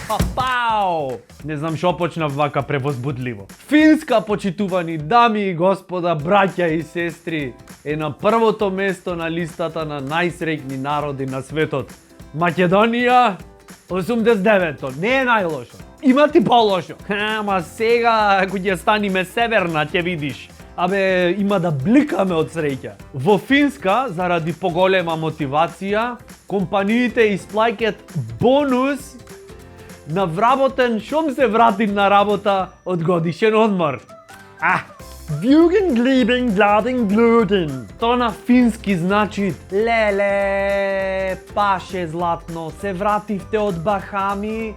Пау! Не знам шо почнав вака превозбудливо. Финска, почитувани дами и господа, браќа и сестри, е на првото место на листата на најсреќни народи на светот. Македонија, 89-то, не е најлошо. Има ти по-лошо. Ама сега, ако ќе станиме северна, ќе видиш. Абе, има да бликаме од среќа. Во Финска, заради поголема мотивација, компаниите исплаќаат бонус на вработен шом се врати на работа од годишен одмор. Jugendleben gladen glöden. То на фински значи леле, паше златно, се вративте од Бахами.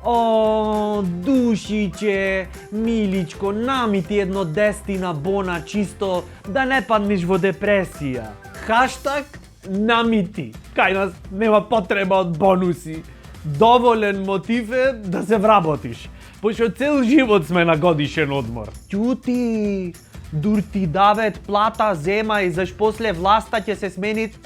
О, душиче, миличко, намити едно 10 бона чисто да не паднеш во депресија. Хаштаг намити. Кај нас нема потреба од бонуси. Доволен мотив е да се вработиш. Пошто цел живот сме на годишен одмор. Ќути, дур ти давет плата, зема и заш после власта ќе се сменит,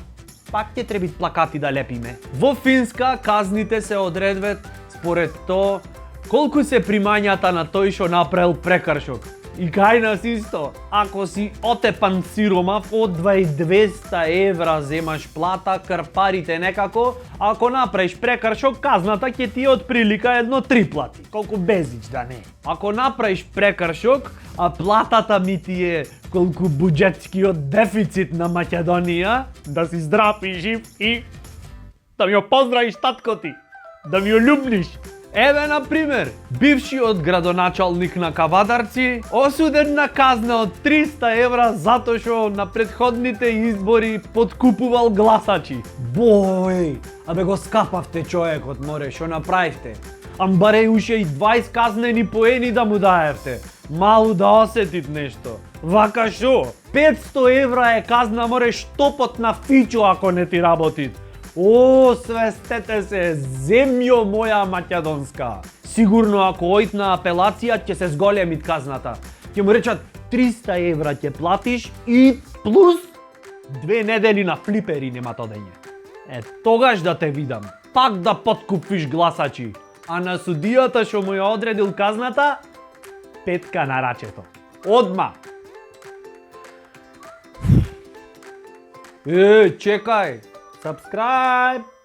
пак ќе требит плакати да лепиме. Во Финска казните се одредват според тоа колку се примањата на тој што направил прекршок. И кај нас исто, ако си отепан сиромав, од 2200 евра земаш плата, крпарите некако, ако направиш прекршок, казната ќе ти е од прилика едно 3 плати. Колку безич да не. Ако направиш прекршок, а платата ми ти е колку буџетскиот дефицит на Македонија, да си здрав и жив и да ми ја поздравиш татко ти, да ми ја љубниш. Еве, например, бившиот градоначалник на Кавадарци осуден на казна од 300 евра затоа што на претходните избори подкупувал гласачи. Бој, абе го скапавте човекот, море, што направивте? Ам баре уште и 20 казнени поени да му даевте. Малу да осетит нешто. Вака шо? 500 евра е казна, море, штопот на фичо ако не ти работит. О, свестете се, земјо моја македонска. Сигурно ако ојд на апелација ќе се зголемит казната. Ќе му речат 300 евра ќе платиш и плюс 2 недели на флипери нема одење. Тогаш да те видам. Пак да подкупиш гласачи. А на судијата што му ја одредил казната, 5 на рачето. Одма. Чекај. Subscribe!